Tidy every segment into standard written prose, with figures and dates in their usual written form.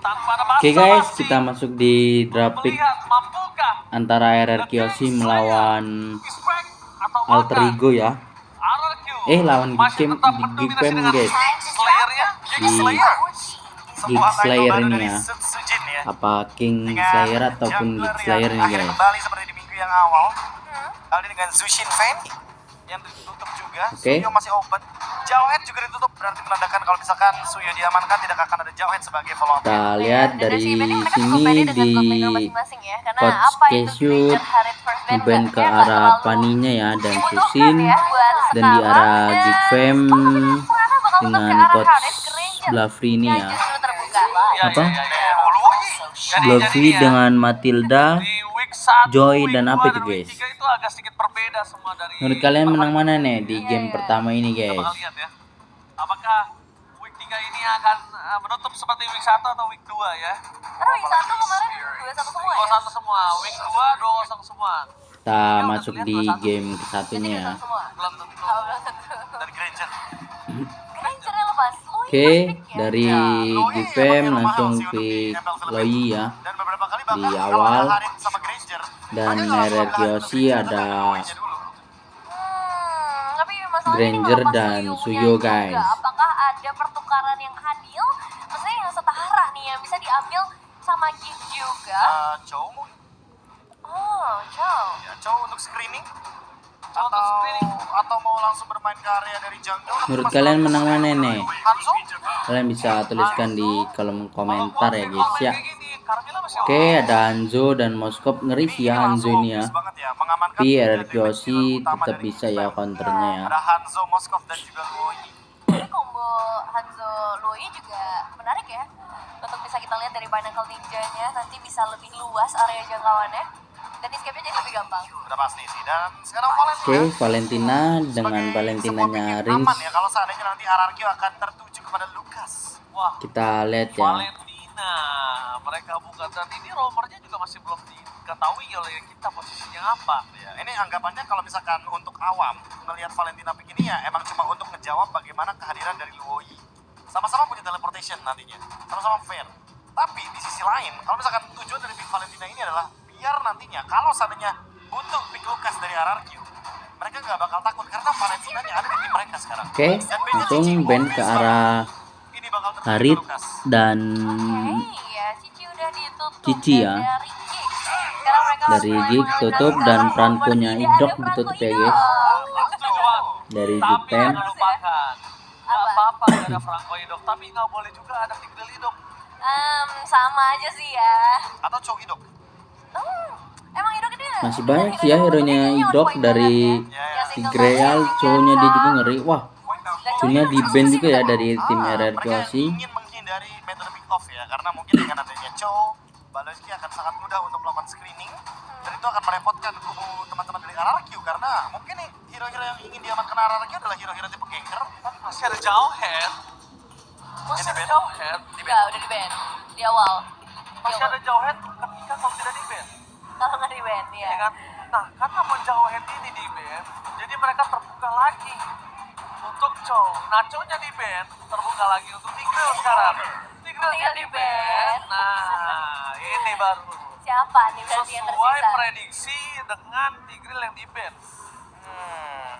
Oke guys, kita masuk di draft pick antara RR Kiyoshi melawan Alter Ego ya. Lawan Geek Fam guys. Di Geek Slayer ini ya. Apa King Slayer ataupun Geek Slayer ini guys. Kembali seperti di minggu yang awal. Kali ini dengan Zushin Fan yang ditutup juga. Suyo masih open. Jauhead juga ditutup, berarti menandakan kalau misalkan Suyo diamankan tidak akan ada Jauhead sebagai follow up. Kita lihat dari sini di Coach Cashew ngeband ke arah Paninya ya, dan Susin, dan di arah Geek Fam dengan Coach Bluffy ini ya. Apa? Bluffy dengan Matilda, Joy, dan apa itu guys? Menurut kalian menang mana nih di game pertama ini guys? Apakah week 3 ini akan menutup seperti week 1 atau week 2 ya? Karena week 1 kemarin 2-1 semua ya? 2-1 semua, week 2 2-0 semua. Kita masuk di game ke-1-nya ya. Belum tentu. Dari Granger. Grangernya lepas. Oke, dari Gfam langsung pick Loi ya di awal, dan RR Kiyoshi ada Granger dan Suyo guys. Apakah ada pertukaran yang adil? Maksudnya yang setara nih yang bisa diambil sama Geek juga? Chow. Oh, Chow. Ya, Chow untuk screening. Atau mau langsung bermain ke area dari jungle. Menurut kalian menang mana nih? Hanzo? Kalian bisa tuliskan di kolom komentar ya guys ya. Oke, ada Hanzo dan Moskop, ngeri sih ya Hanzo ini ya. Tapi RR Kiyoshi tetap bisa ya counternya ya. Ada Hanzo, Moskov, dan juga Loi. Ini combo Hanzo Loi juga menarik ya. Untuk bisa kita lihat dari Pinnacle Ninja-nya, nanti bisa lebih luas area jangkauannya. Dan escape-nya jadi lebih gampang. Udah pasti sih. Dan sekarang Oke, Valentina dengan Valentinanya Rins. ya kalau seandainya nanti RRQ akan tertuju kepada Lucas. Wah, kita lihat ya. Valentina mereka bukan, dan ini romernya juga masih belum diketahui oleh kita posisinya apa ya. Ini anggapannya kalau misalkan untuk awam melihat Valentina begini ya emang cuma untuk ngejawab bagaimana kehadiran dari Luoyi. Sama-sama punya teleportation nantinya, sama-sama fair. Tapi di sisi lain kalau misalkan tujuan dari pick Valentina ini adalah biar nantinya kalau seandainya butuh pick Lucas dari RRQ, mereka nggak bakal takut karena Valentinanya ada di tim mereka sekarang. Oke, langsung band ke arah Harit dan Cici ya. Dari Geek tutup dan Franco-nya Idok ditutup ya guys. Dari Japan. Apa-apa ada Franco Idok, tapi nggak boleh juga ada Tigreal Idok. Sama aja sih ya. Atau Chow Idok. Emang Idok ini masih banyak sih ya hero-nya Idok, dari Tigreal, cowoknya dia juga ngeri. Wah, cowoknya di band juga ya dari tim RR Kiyoshi. Ingin menghindari metode pick off ya, karena mungkin dengan adanya Chow, Baloski akan sangat mudah untuk melakukan screening, dan itu akan merepotkan kubu teman-teman dari RRQ, karena mungkin nih hero-hero yang ingin diamankan RRQ adalah hero-hero tipe ganker. Masih ada Jauhead. Masih ada Jauhead? Enggak, udah di ban di awal. Masih ada Jauhead ketika kalau tidak di ban. Kalau nggak di ban ya. Kan? Nah, karena mau Jauhead ini di ban, jadi mereka terbuka lagi untuk Chow. Nah, Chow-nya di ban, terbuka lagi untuk Tigreal sekarang. Tigreal di ban. Nah, ini baru. Siapa nih berarti yang tersisa? Sesuai prediksi dengan Tigreal yang di ban.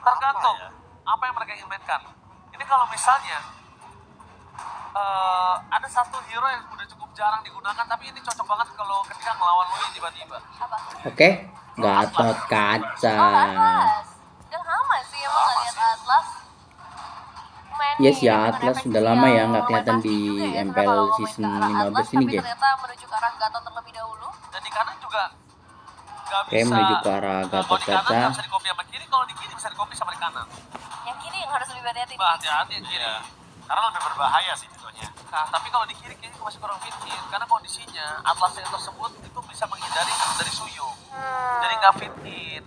Tergantung apa yang mereka ingin mainkan. Ini kalau misalnya ada satu hero yang udah cukup jarang digunakan, tapi ini cocok banget kalau ketika ngelawan Loi tiba-tiba. Apa? Oke, Gatot Kaca. Atlas. Udah lama sih emang nggak lihat Atlas. Yes ya, Atlas udah lama ya nggak kelihatan di MPL season 15 ini guys. Ternyata menuju ke arah Gatot terlebih dahulu. Dan di kanan juga nggak bisa. Oke, menuju ke arah Gatot Kaca. Kaca. Bisa di copy sama kiri, kalau di kiri bisa di copy sama di kanan. Yang kiri yang harus lebih hati-hati. Hati-hati yang kiri. Karena lebih berbahaya sih jatuhnya. Nah, tapi kalau di kiri kayaknya masih kurang fit, karena kondisinya Atlas yang tersebut itu bisa menghindari dari Suyo. Jadi nggak fit,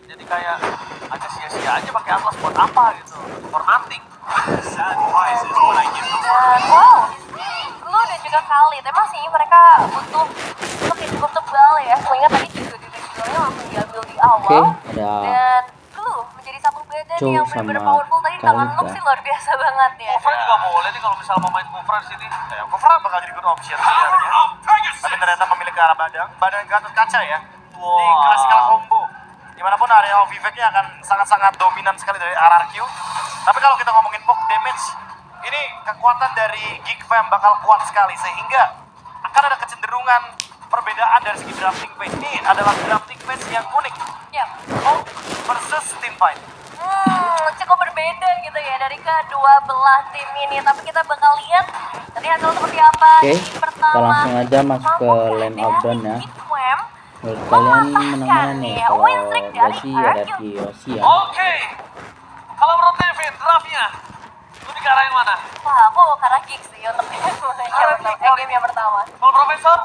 jadi kayak agak sia-sia aja pakai Atlas buat apa gitu, for nothing. Dan wow, lu dan juga Khalid, emang sih mereka butuh untuk yang cukup tebal ya. Mengingat tadi juga di regionalnya langsung diambil di awal. Oke, ada dan lu menjadi satu badan Chow yang sama benar-benar powerful tadi tangan Luke sih luar biasa banget ya. Kufra juga boleh nih kalau misalnya mau main Kufra di sini. Ya, Kufra bakal jadi good option sebenarnya. Tapi ternyata memilih ke arah Badang Gatot Kaca ya. Di classical combo. Dimanapun area of effect-nya akan sangat-sangat dominan sekali dari RRQ. Tapi kalau kita ngomongin poke damage, ini kekuatan dari Geek Fam bakal kuat sekali sehingga akan ada kecenderungan perbedaan dari segi drafting phase. Ini adalah drafting phase yang unik. Yap. Poke versus team fight. Cukup berbeda gitu ya dari kedua belah tim ini. Tapi kita bakal lihat nanti hasil seperti apa. Oke, di pertama. kita langsung aja masuk ke lane outdown ya. Menurut kalian menang mana nih? Kalau gak sih RRQ Yoshi ya. Oke. Kalau menurut Kevin, draftnya lebih ke arah yang mana? Wah, aku karena Geek sih untuk game yang pertama. Kalau Profesor,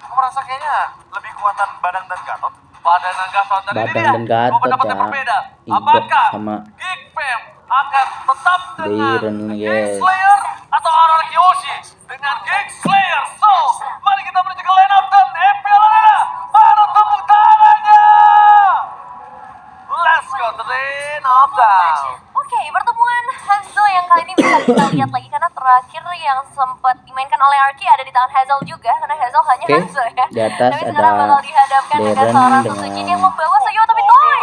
aku merasa kayaknya lebih kuatan Badang dan Gatot. Badang dan Gatot. Dan Badang ini dia, dan Gatot dua pendapat yang ya. berbeda. Indo Apakah sama Geek Fam akan tetap dengan Dairen, Geek guys. Slayer atau RRQ Yoshi dengan Geek Slayer? So, mari kita menuju ke line up dan MPL Arena. Mana tepuk tangannya? Let's go to the line of down. Oke, pertemuan Hazel yang kali ini bisa kita lihat lagi karena terakhir yang sempat dimainkan oleh Arki ada di tangan Hazel juga karena Hazel hanya Oke, Hazel ya. di atas tapi ada sekarang bakal dihadapkan dengan Dairen seorang dengan Suzuki yang membawa Sayo tapi Toy.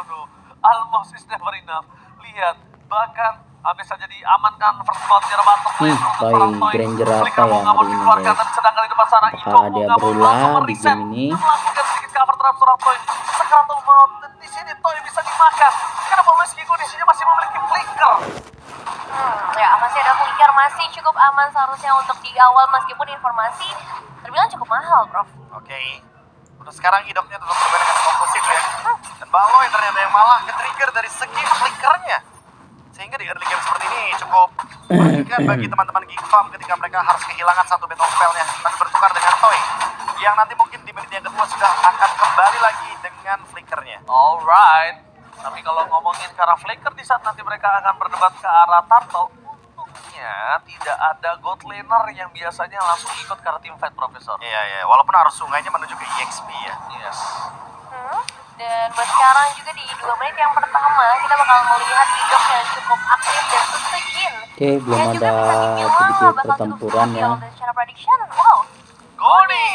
No. Almost is never enough. Lihat, bahkan habis saja diamankan first blood secara bottom lane untuk Toy seorang Toy. Granger apa Flicker mau ya nggak mau hari ini, dikeluarkan, guys? tapi sedangkan di depan sana Indo Apakah mau dia nggak mau berulah langsung di mereset game ini? dan melakukan sedikit cover terhadap seorang Toy. Sekarang Toy mau di sini Toy bisa dimakan karena meski kondisinya masih memiliki flicker. Ya masih ada flicker, masih cukup aman seharusnya untuk di awal meskipun informasi terbilang cukup mahal, Prof. Oke. Untuk sekarang hidupnya tetap berbeda dengan kompulsif ya. Dan Baloy ternyata yang malah ke-trigger dari segi flickernya. Sehingga di early game seperti ini cukup merugikan bagi teman-teman Geek Farm ketika mereka harus kehilangan satu battle spell-nya tapi bertukar dengan Toy yang nanti mungkin di menit yang kedua sudah akan kembali lagi dengan flickernya. Alright. Tapi kalau ngomongin ke arah flicker di saat nanti mereka akan berdebat ke arah Turtle, untungnya tidak ada god laner yang biasanya langsung ikut ke arah team fight, Profesor. Iya, walaupun arus sungainya menuju ke EXP ya. Yes. Dan buat sekarang juga di 2 menit yang pertama kita bakal melihat hidup yang cukup aktif dan Suzukin. Oke, belum yang juga ada bisa dibilang sedikit bakal cukup pertempuran ya. stabil. Dan secara prediction, wow. Goni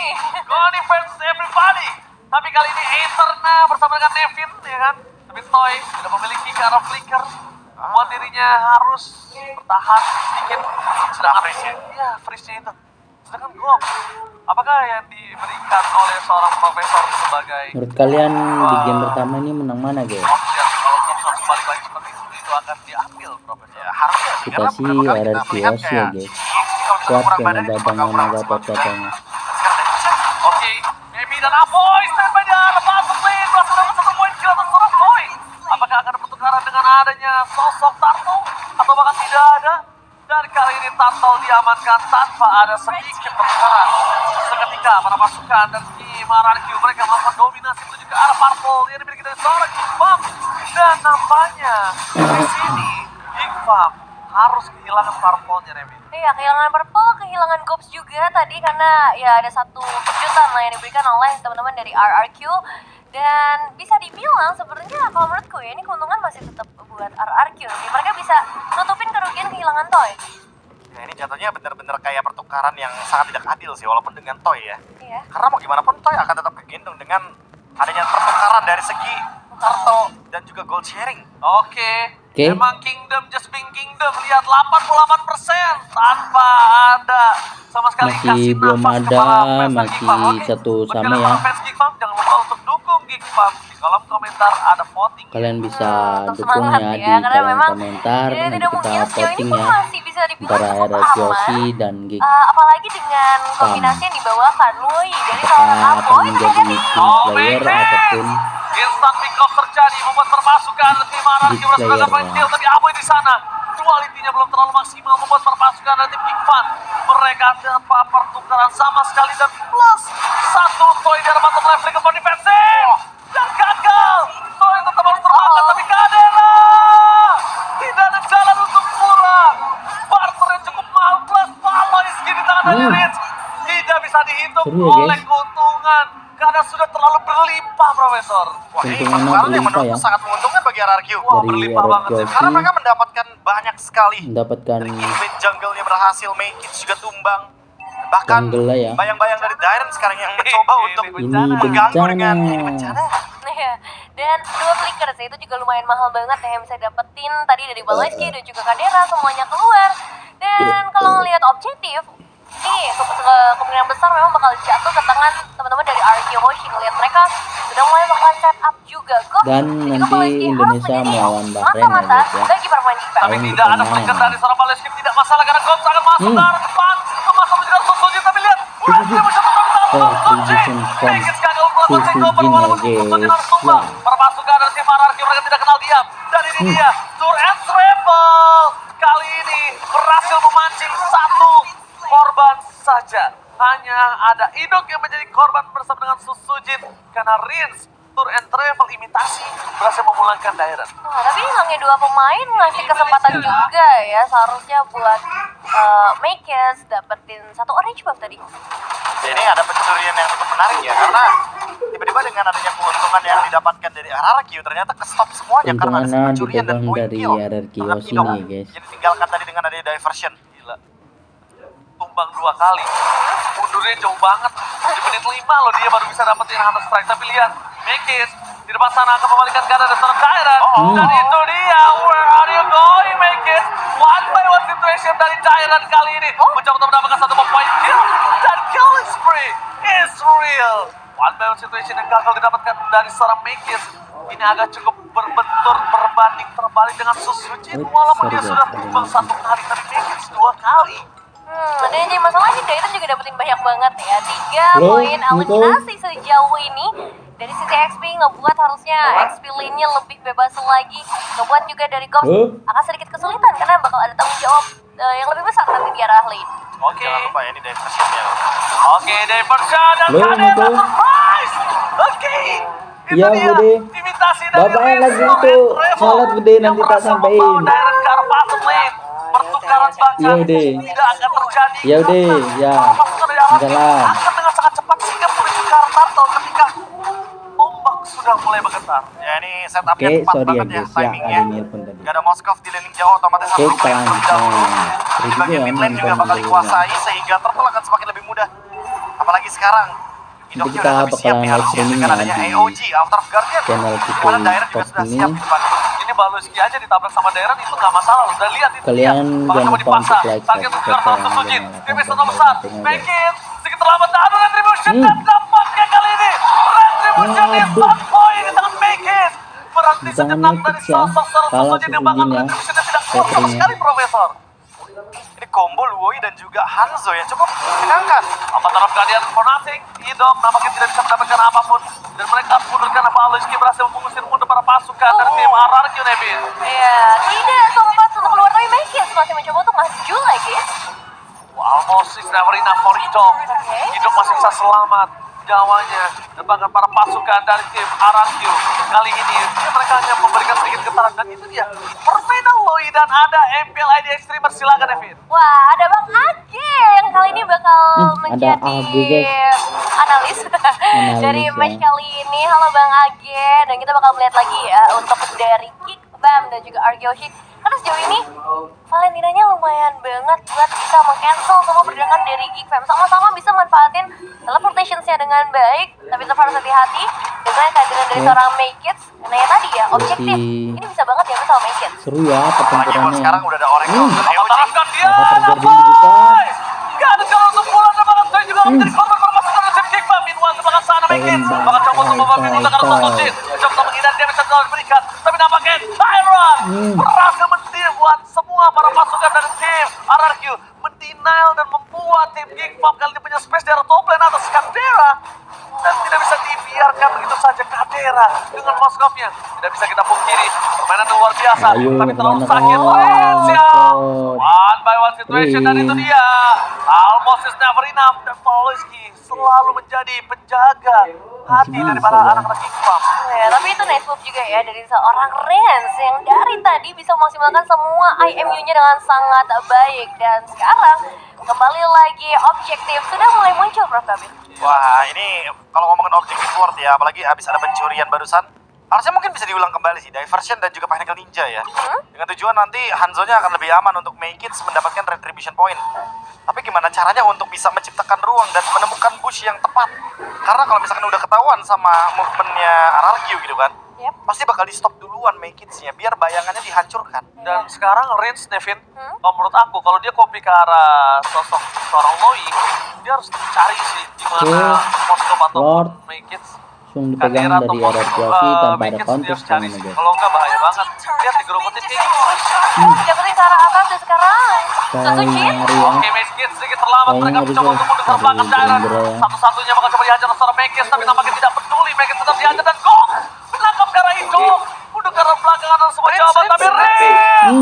versus everybody. Tapi kali ini Aetherna bersama dengan Nevin, ya kan? Tapi Toy sudah memiliki ke arah flicker. Buat dirinya harus bertahan sedikit. Sedangkan freeze-nya? Iya, freeze-nya itu. Sedangkan Gop, apakah yang diberikan oleh seorang profesor sebagai Menurut kalian di game pertama ini menang mana, guys? option kalau Gop langsung balik lagi seperti itu akan diambil, Profesor? Ya, harusnya sih, Kita karena sih beberapa kali kita RRQ melihat Yoshi ya, kayak guys. kalau kita Kuat kurang kayaknya badan itu Badang bakal sama kurang Gatot seperti katanya. Oke, Maybe dan Avoy standby di arah bottom lane berhasil dapat 1 poin kill atas seorang Boy. Apakah akan ada pertukaran dengan adanya sosok Turtle atau bahkan tidak ada? Dan kali ini Turtle diamankan tanpa ada sedikit pertukaran. Seketika para pasukan dan tim RRQ mereka melakukan dominasi menuju ke arah Purple yang dimiliki dari seorang Geekfam. Dan nampaknya di sini Geekfam harus kehilangan Purple-nya, Remy. Iya, kehilangan Purple, kehilangan Gops juga tadi karena ya ada satu kejutan lah yang diberikan oleh teman-teman dari RRQ. Dan bisa dibilang sebenarnya kalau menurutku ya ini keuntungan masih tetap buat RRQ. Mereka bisa nutupin kerugian kehilangan Toy. Ya ini jatuhnya benar-benar kayak pertukaran yang sangat tidak adil sih walaupun dengan Toy ya. Iya. Karena mau gimana pun Toy akan tetap kegendong dengan adanya pertukaran dari segi Turtle dan juga gold sharing. Oke. Emang Kingdom just being Kingdom. Lihat 88% tanpa ada sama sekali Masih kasih belum nafas ada, kepada fans masih Geekfam. Oke. satu Buat sama kalian ya. para fans Geekfam, jangan lupa untuk dukung Geekfam. Di kolom komentar ada voting. Kalian bisa Untuk dukung semangat ya di karena kolom memang komentar. ya, Nanti tidak kita mungkin sejauh ini voting pun ya masih bisa dibilang antara cukup RRQ aman. Yoshi dan Geek. Apalagi dengan kombinasi yang dibawakan Lui dari seorang Apakah akan Avoy menjadi dan mixing Oh, player baby. ataupun Instant pick off terjadi membuat perpasukan tim RRQ Big berhasil player, poin ya. kill tapi Aboy di sana dualitinya belum terlalu maksimal membuat perpasukan dari tim Geekfam mereka tanpa pertukaran sama sekali dan plus 1 Toy di arah bottom left ke defensif dan gagal. Toy tetap harus terbakar tapi Kadera tidak ada jalan untuk pulang. Barter yang cukup mahal plus Paloy segini tangan dari Rich tidak bisa dihitung Seru ya, oleh guys. keuntungan karena sudah terlalu berlimpah, Profesor. Keuntungannya berlimpah ya. sangat menguntungkan bagi bagi RRQ. Wah, Dari berlimpah banget sih. RRQ. Karena mereka mendapatkan banyak sekali. Mendapatkan Dari Kingpin jungle-nya berhasil, Make juga tumbang. Bahkan jungle lah ya. bayang-bayang dari Dairen sekarang yang mencoba untuk Ini mengganggu bencana. dengan ini bencana. Iya, dan dua flickers itu juga lumayan mahal banget ya yang bisa dapetin tadi dari Baloyski dan juga Kadera semuanya keluar. Dan kalau ngelihat objektif, ini kemungkinan besar memang bakal jatuh ke tangan teman-teman dari RRQ Hoshi. Ngelihat mereka sudah mulai bakalan set up juga kok. Dan nanti Indonesia melawan Bahrain ya mata-mata guys ya. bagi pemain defense. Tapi Tahun tidak ada depannya. flicker dari seorang Baloyski, tidak masalah karena Gops akan masuk ke arah depan. Masuk menjelaskan Susuji, tapi lihat. Susuji from Susuji ya guys. Wah. Para pasukan dari tim RRQ mereka tidak kenal diam. Dan ini dia, Tour and Travel. Kali ini berhasil memancing satu korban saja. Hanya ada Idok yang menjadi korban bersama dengan Susujin. Karena Rins, Tour and Travel imitasi berhasil memulangkan Dairen. Wah, tapi hilangnya dua pemain ngasih kesempatan juga ya seharusnya buat Makers dapetin satu orange buff tadi. Ini ada pencurian yang cukup menarik ya, karena tiba-tiba dengan adanya keuntungan yang didapatkan dari RRQ ternyata ke stop semuanya karena ada Keuntungannya pencurian dan dipegang poin dari kill. RRQ Bahkan sini, Idok guys. jadi tinggalkan tadi dengan adanya diversion. Gila. Tumbang 2 kali. Mundurnya jauh banget. Di menit 5 loh dia baru bisa dapetin Hunter Strike. Tapi lihat, Mekis di depan sana akan membalikan keadaan dan seorang Dairen. Dan itu dia, where are you going Mekis? One by one situation dari Dairen kali ini. Mencoba untuk mendapatkan satu poin kill. Dan killing spree is real. One by one situation yang gagal didapatkan dari seorang Mekis. Ini agak cukup berbentur berbanding terbalik dengan Susujin. Walaupun dia sudah tumbang 1 kali, tapi Mekis 2 kali. Dan yang jadi masalahnya Dairen juga dapetin banyak banget ya. 3 Halo, poin Nico. eliminasi sejauh ini. Dari sisi XP ngebuat harusnya XP lane-nya lebih bebas lagi. Ngebuat juga dari Gops akan sedikit kesulitan karena bakal ada tanggung jawab yang lebih besar nanti di arah lane. Oke. Jangan lupa ya, ini diversionnya. Oke, diversion dan Halo, Kadera Nico. surprise. Oke. Itu Iya, dia. Bude. Imitasi dari Bapaknya Rizzo lagi and itu. Trevo Salat, Bude, yang nanti tak berhasil sampein. membawa Dairen ke arah bottom lane. Pertukaran bakat Iya, Bude. tidak akan terjadi. Iya, Bude. Ya. Para pasukan dari RRQ Jalan. akan dengan sangat cepat sehingga menuju ke arah turtle ketika ombak sudah mulai bergetar. Ya, ini setupnya Oke, tepat sorry ya banget ya guys ya, timingnya. ada nelpon tadi. Gak ada Moskov di landing jauh, otomatis Oke, harus sekarang terlebih dahulu. seru Di juga bagian ya mid lane juga nonton bakal dulunya. dikuasai sehingga turtle akan semakin lebih mudah. Apalagi sekarang Nanti Idoknya kita udah lebih siap bakalan nih live harusnya streaming dengan ya adanya di AOG After of Guardian. channel kita Dimana Dairen juga Sport sudah ini. siap di depan. Ini Baloyski aja ditabrak sama Dairen itu nggak masalah. Udah lihat itu Kalian dia. jangan Coba lupa dipaksa. untuk like, Target subscribe, Sugar sama dan Susujin. nyalakan Dia bisa tombol besar. loncengnya, guys. Mekis sedikit terlambat. Aduh, Retribution dan dampaknya kali ini. Retribution is Aduh. on point di tangan Mekis. Berhenti Jangan sejenak Mekis dari ya. sosok seorang Kalah Susujin yang bahkan Susujin ya. Retributionnya tidak kuat sama Baterainya. sekali Profesor. Ini combo Luoi dan juga Hanzo yang cukup menegangkan. Apa taraf kalian for nothing? Idok nampaknya tidak bisa mendapatkan apapun. Dan mereka harus mundur karena Baloyski berhasil mengusir mundur para pasukan dari tim RRQ, Nevin. Iya, tidak sempat untuk keluar tapi Makers masih mencoba untuk maju lagi. Almost is never enough for Idok. Idok masih bisa selamat jawanya. Dan bahkan para pasukan dari tim RRQ kali ini mereka hanya memberikan sedikit getaran. Dan itu dia permainan Loi dan ada MPL ID Extremer. Silakan Nevin. Wah, ada Bang Age yang kali ini bakal ada menjadi Age, guys. analis dari ya. match kali ini. Halo Bang Age, dan kita bakal melihat lagi ya untuk dari Kick Bam dan juga Argyoshi. Karena sejauh ini Valentinanya lumayan banget buat bisa meng-cancel semua pergerakan dari Geek Fam. Sama-sama bisa manfaatin teleportation-nya dengan baik, tapi tetap harus hati-hati dengan kehadiran dari seorang Makers. Karena ya tadi ya, objektif ini bisa banget ya sama Makers. Seru ya Apalagi buat pertempurannya. sekarang udah ada orang yang terangkan dia. Apa terjadi dibuka? Gak ada jalan untuk pulang dan bahkan saya juga menjadi korban berpasukan dari tim Kickbam. Meanwhile, sebelah sana Mekis bahkan coba untuk membantu menggunakan Susujin. Coba untuk menghindari damage yang telah diberikan. Tapi nampaknya Tyron berhasil membuat semua para pasukan dari tim RRQ mendenial dan membuat tim Kickbam kali ini punya space dari top lane atas Kadera. Dan tidak bisa dibiarkan begitu saja Kadera dengan Moskovnya. Tidak bisa kita pungkiri permainan yang luar biasa. Ayo, Tapi terlalu kemana sakit. kamu? Siap. Moskov. One by one situation dan itu dia. Almost is never enough. Dan Baloyski selalu menjadi penjaga hati dari para anak-anak Kickbam. Ya, tapi itu nice move juga ya dari seorang Rens yang dari tadi bisa memaksimalkan semua IMU-nya dengan sangat baik. Dan sekarang kembali lagi objektif sudah mulai muncul Prof. Kabir. Wah, ini kalau ngomongin objektif word ya, apalagi habis ada pencurian barusan. Harusnya mungkin bisa diulang kembali sih, diversion dan juga Pinnacle Ninja ya. Dengan tujuan nanti Hanzo-nya akan lebih aman untuk make it mendapatkan retribution point. Tapi gimana caranya untuk bisa menciptakan ruang dan menemukan bush yang tepat? Karena kalau misalkan udah ketahuan sama movementnya RRQ gitu kan, pasti bakal di stop duluan make it-nya biar bayangannya dihancurkan. Dan sekarang Rins, Nevin, kalau menurut aku, kalau dia copy ke arah sosok seorang Loi, dia harus cari sih di mana Moskov atau Lord. make it. Langsung dipegang dari arah Jaki tanpa ada counter cari serangan sih. aja. Kalau enggak bahaya banget. Lihat digerogotin kayak gitu. Dapetin ke arah atas dan sekarang Suzujin. Oke, Mekis sedikit terlambat. Mereka mencoba untuk mendesak belakang Dairon. Satu-satunya bakal coba dihajar seorang Mekis, tapi nampaknya tidak peduli. Mekis tetap dihajar dan Gong menangkap ke arah Igo. Udah ke arah belakang adalah semua jawaban, tapi Rin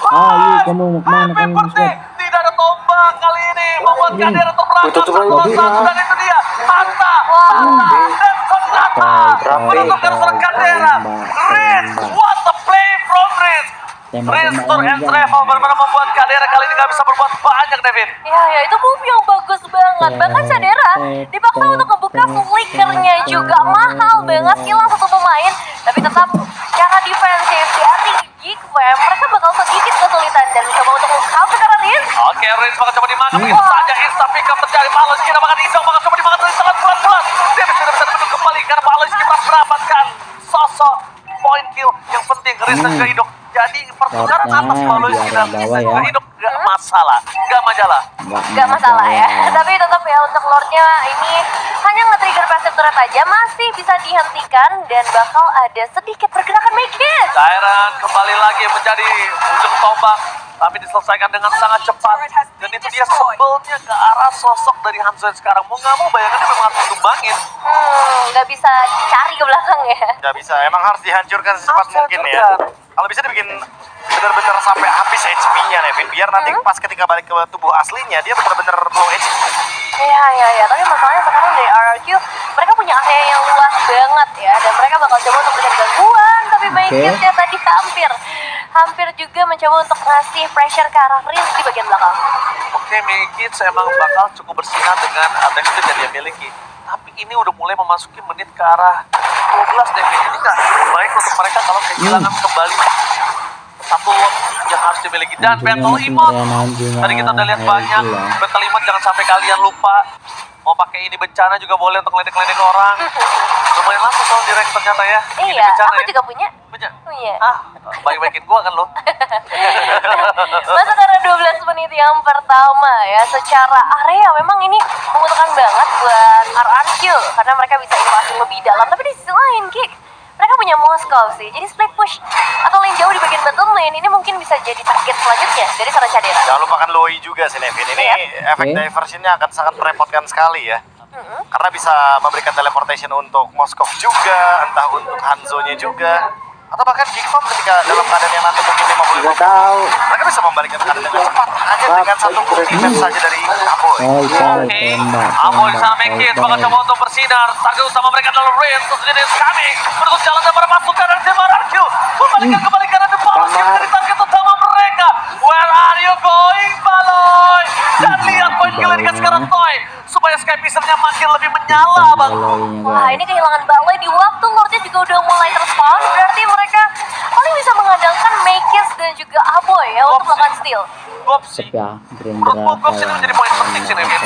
Ayo kamu mau kemana Happy kamu birthday. Musab? Tidak ada tombak kali ini membuat Kadera terbelakang satu dan itu dia Mata dan Sonata menutupkan seorang Kadera. Rin, what a play from Rin. Restore and travel benar-benar membuat Kadera kali ini gak bisa berbuat banyak, Devin. Ya itu move yang bagus banget. Bahkan Cadera dipaksa untuk ngebuka flickernya juga. Mahal banget, hilang satu pemain. Tapi tetap cara defensif dari Geek Fam, mereka bakal sedikit kesulitan dan mencoba untuk counter karena Riz. Oke, Rin bakal coba dimakan begitu saja. Insta pick up terjadi. Palos kira bakal Isong bakal coba dimakan dari sangat pelan-pelan. Dia bisa menunduk kembali karena Palos kita mendapatkan sosok point kill yang penting. Riz dan juga Idok. Jadi pertukaran atas Palos kita bisa juga Idok gak masalah, gak masalah. Gak masalah ya. Tapi tetap ya untuk Lordnya ini hanya nge-trigger passive turret aja masih bisa dihentikan dan bakal ada sedikit pergerakan Mekis. Dairon kembali lagi menjadi ujung tombak, tapi diselesaikan dengan sangat cepat. Dan itu dia sebelnya ke arah sosok dari Hanzo yang sekarang. Mau gak mau bayangannya memang harus ditumbangin. Gak bisa dicari ke belakang ya. Nggak bisa, emang harus dihancurkan secepat mungkin ya. Kalau bisa dibikin benar-benar sampai habis HP-nya, Nevin, biar nanti pas ketika balik ke tubuh aslinya dia benar-benar low HP. Iya. Tapi masalahnya sekarang dari RRQ mereka punya area yang luas banget ya, dan mereka bakal coba untuk berikan gangguan. Tapi Mekisnya tadi hampir juga mencoba untuk ngasih pressure ke arah Riz di bagian belakang. Oke, Mekis emang bakal cukup bersinar dengan attitude yang dia miliki. Tapi ini udah mulai memasuki menit ke arah 12, Devin. Ini gak baik untuk mereka kalau kehilangan kembali satu yang harus dimiliki. Dan battle emote, tadi kita udah lihat banyak battle emote. Jangan sampai kalian lupa mau pakai ini bencana juga boleh untuk ngeledek-ngeledek orang. Lumayan langsung soal di rank ternyata ya. Ini Iya, bencana aku ya. juga punya. Punya? Iya. Baik-baikin gua kan lo. Masuk karena 12 menit yang pertama ya, secara area memang ini menguntungkan banget buat RRQ karena mereka bisa invasi lebih dalam. Tapi di sisi lain, Kick, mereka punya Moskov sih, jadi split push atau lane jauh di bagian bottom lane ini mungkin bisa jadi target selanjutnya dari seorang Cadera. Jangan lupakan Loi juga sih, Nevin. Ini efek diversionnya akan sangat merepotkan sekali ya. Karena bisa memberikan teleportation untuk Moskov juga, entah untuk Hanzo-nya juga. Atau bahkan Geekfam ketika dalam keadaan yang nanti mungkin 50 tahu. mereka bisa membalikan keadaan dengan cepat hanya dengan satu defense saja dari Aboy. Oke, Aboy sama Mekis bakal coba untuk bersinar. Target utama mereka adalah Rin. Terus jadi kami menutup jalan dan para pasukan dan RRQ membalikan kembali karena The Palos yang menjadi target utama mereka. Where are you going, Baloy? Dan lihat poin kill yang sekarang Toy supaya Sky Pistolnya makin lebih menyala, Bang. Wah, ini kehilangan Baloy di waktu Lordnya juga udah mulai terspawn. Berarti mereka paling bisa mengandalkan Mekis dan juga Aboy ya untuk melakukan steal. Gopsi. Menurutku Gopsi ini menjadi poin penting sih, Nevin.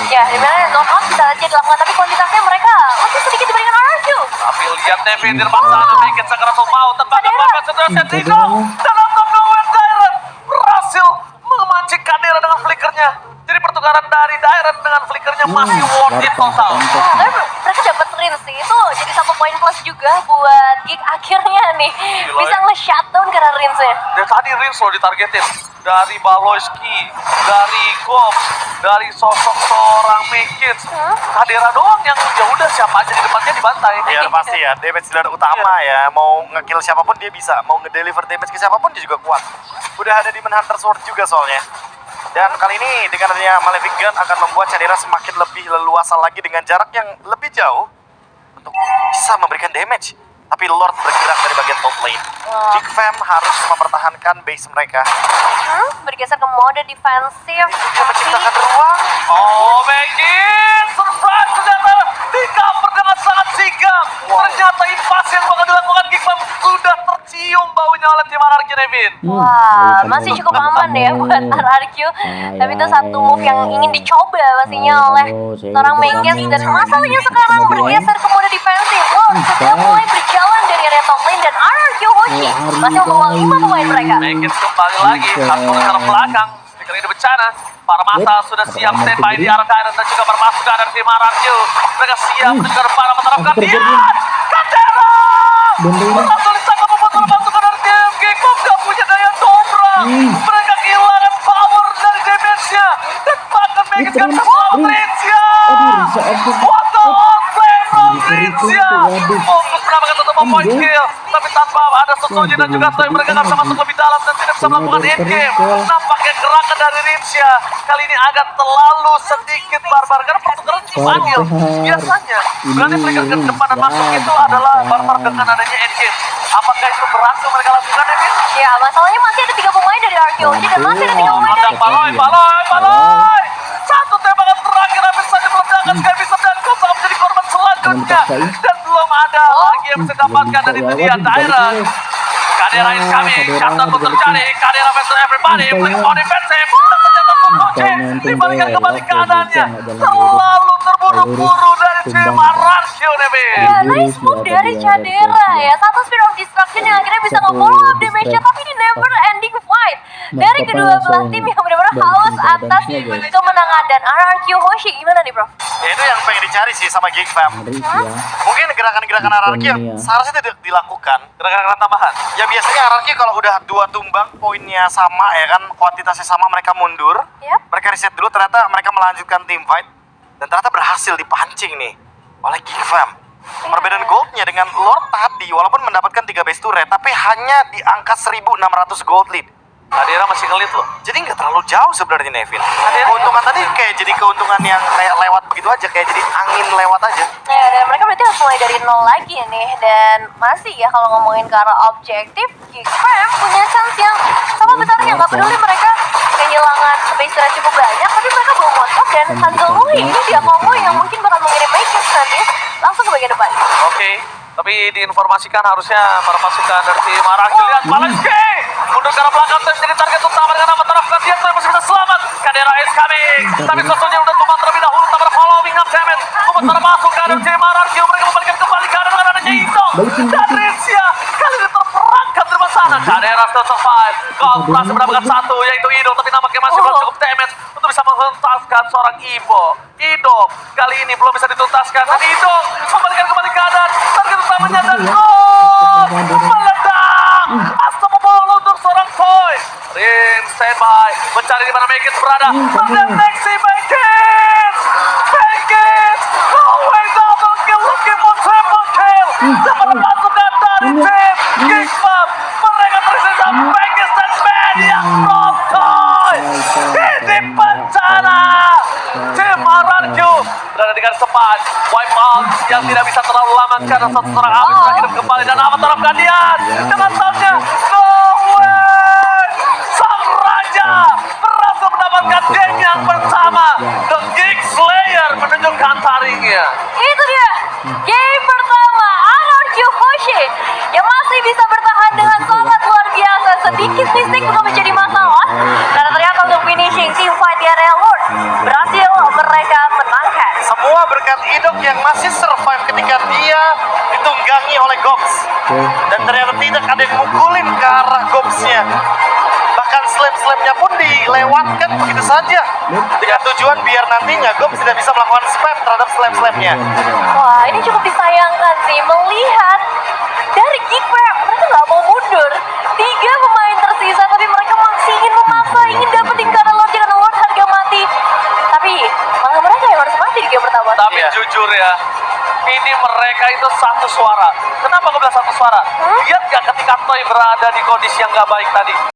Ya, dimana knock out bisa aja dilakukan, tapi kuantitasnya mereka lebih sedikit dibandingkan RRQ. Tapi lihat Nevin di depan sana, Mekis Sakaratul mau terbakar bahkan setelah Sentino. Dan untuk nowhere Dairon berhasil memancing Kadera dengan flickernya. Jadi pertukaran dari Dairon dengan flickernya masih worth it total. Tapi mereka dapat Rin sih, itu jadi satu poin plus juga buat Geek akhirnya nih. Bisa nge-shutdown karena Rinsnya. Dari tadi Rins lo ditargetin. Dari Baloyski, dari Gops, dari sosok seorang Mekis. Kadera doang yang ya udah siapa aja di depannya dibantai. Ya pasti ya, damage dealer utama ya. Mau nge-kill siapapun dia bisa, mau nge-deliver damage ke siapapun dia juga kuat. Udah ada Demon Hunter Sword juga soalnya. Dan kali ini dengan adanya Malefic Gun akan membuat Cadera semakin lebih leluasa lagi dengan jarak yang lebih jauh untuk bisa memberikan damage. Tapi Lord bergerak dari bagian top lane. Geek Fam harus mempertahankan base mereka. Bergeser ke mode defensif. Dia menciptakan ruang. Oh, Mekis! Surprise ternyata di cover dengan sangat sigap. Ternyata invasi yang bakal Nevin. Wah, masih cukup aman ya buat RRQ. Tapi itu satu move yang ingin dicoba pastinya oleh seorang Megas. Dan masalahnya sekarang bergeser ke mode defensif. Lord sudah mulai berjalan dari area top lane dan RRQ Hoshi masih membawa 5 pemain mereka. Megis kembali lagi, satu ke arah belakang. Stiker ini bencana. Para mata sudah siap standby di arah kanan dan juga bermasuk ke arah tim RRQ. Mereka siap menuju ke depan menerapkan dia. Katera! Langsung disangka memutar masuk ke arah tim. Gekop gak punya daya dobrak. Mereka kehilangan power dari damage-nya. Dan bahkan Megis gak bisa melawan Rincia. What the flame from Rincia. Fokus mendapatkan satu point kill. Tapi tanpa ada Sosoji dan juga Toy, mereka gak bisa masuk lebih dalam dan tidak bisa melakukan endgame. Nampaknya gerakan dari Rincia kali ini agak terlalu sedikit barbar karena pertukaran dipanggil. Biasanya berani flicker ke depan dan masuk itu adalah barbar dengan adanya endgame. Apakah itu berhasil mereka lakukan, Nevin? Ya, masalahnya masih ada 3 pemain dari RRQ Hoshi dan masih ada 3 pemain Ada dari Paloy. Satu tembakan terakhir habis saja meledakan Sky Bishop dan Kosa menjadi korban selanjutnya. Dan belum ada lagi yang bisa didapatkan dari itu dia Daira. Kadera is coming, Captain pun terjadi, Kadera versus everybody, playing for defensive, dan ternyata Sosoji dibalikan kembali keadaannya. Terlalu terburu-buru dari tim RRQ, Nevin. Ya, nice move dari Cadera ya. Satu Spear of Destruction yang akhirnya bisa nge-follow up damage-nya. Tapi ini never ending fight dari kedua belah tim yang benar-benar haus atas kemenangan. Dan RRQ Hoshi gimana nih, bro? Ya itu yang pengen dicari sih sama Geek Fam. Mungkin gerakan-gerakan RRQ yang seharusnya tidak dilakukan. Gerakan-gerakan tambahan. Ya biasanya RRQ kalau udah 2 tumbang, poinnya sama ya kan, kuantitasnya sama, mereka mundur. Yap. Mereka reset dulu, ternyata mereka melanjutkan team fight. Dan ternyata berhasil dipancing nih oleh Geek Fam. Perbedaan goldnya dengan Lord tadi, walaupun mendapatkan 3 base turret, tapi hanya di angka 1.600 gold lead. Kadera masih ngelit loh. Jadi nggak terlalu jauh sebenarnya Nevin. Keuntungan tadi kayak jadi keuntungan yang kayak lewat begitu aja, kayak jadi angin lewat aja. Ya, dan mereka berarti harus mulai dari nol lagi nih. Dan masih ya kalau ngomongin ke arah objektif, Geek Fam punya chance yang sama besarnya. Nggak peduli mereka kehilangan base turret cukup banyak, tapi mereka bawa motor dan Hanzalui ini dia combo yang mungkin bakal mengirim Matrix nanti langsung ke bagian depan. Oke, tapi diinformasikan harusnya para pasukan dari tim RRQ. Lihat Balanski mundur ke arah belakang dan jadi target utama dengan nama terapkan dia masih bisa selamat. Kadera is coming, tapi Sosoji udah tumbang terlebih dahulu tanpa following up damage. Memutar masuk ke arah tim RRQ, mereka membalikan kembali ke arah dengan adanya Ito dan Rincia. Kali ini terperangkap di sana. Kadera still survive. Kau berhasil mendapatkan satu yaitu Ido, tapi nampaknya masih belum cukup damage untuk bisa menghentaskan seorang Ivo. Ido kali ini belum bisa dituntaskan dan Ido membalikan kembali keadaan. Target utamanya dan gol meledak. Astagfirullah untuk seorang Toy. Rin standby mencari di mana Megis berada. Terdeteksi Megis. Always double kill, looking for triple kill. Dapat pasukan dari tim Geek Fam. Mereka tersisa Megis dan Media from Toy. Ini bencana. Tim RRQ berada di garis depan. Wipe out yang tidak bisa terlalu lama karena satu seorang habis hidup kembali dan amat terhadap gantian dengan soundnya no way. Sang Raja berhasil mendapatkan game yang pertama. The Geek Slayer menunjukkan taringnya. Itu dia, game pertama RRQ Hoshi yang masih bisa bertahan dengan sangat luar biasa. Sedikit mistik bukan menjadi masalah karena ternyata untuk finishing team fight di area Lord berhasil mereka menangkan. Semua berkat Idok yang masih survive ketika dia ditunggangi oleh Gops. Dan ternyata tidak ada yang mukulin ke arah Gopsnya. Bahkan slam-slamnya pun dilewatkan begitu saja. Dengan tujuan biar nantinya Gops tidak bisa melakukan spam terhadap slam-slamnya. Wah, ini cukup disayangkan sih melihat dari Geek Fam mereka nggak mau mundur. 3 pemain tersisa tapi mereka masih ingin memaksa, ingin dapetin karena Lord dengan Lord harga mati. Tapi malah mereka yang harus mati di game pertama. Tapi jujur ya, ini mereka itu satu suara. Kenapa gue bilang satu suara? Lihat gak ketika Toy berada di kondisi yang gak baik tadi?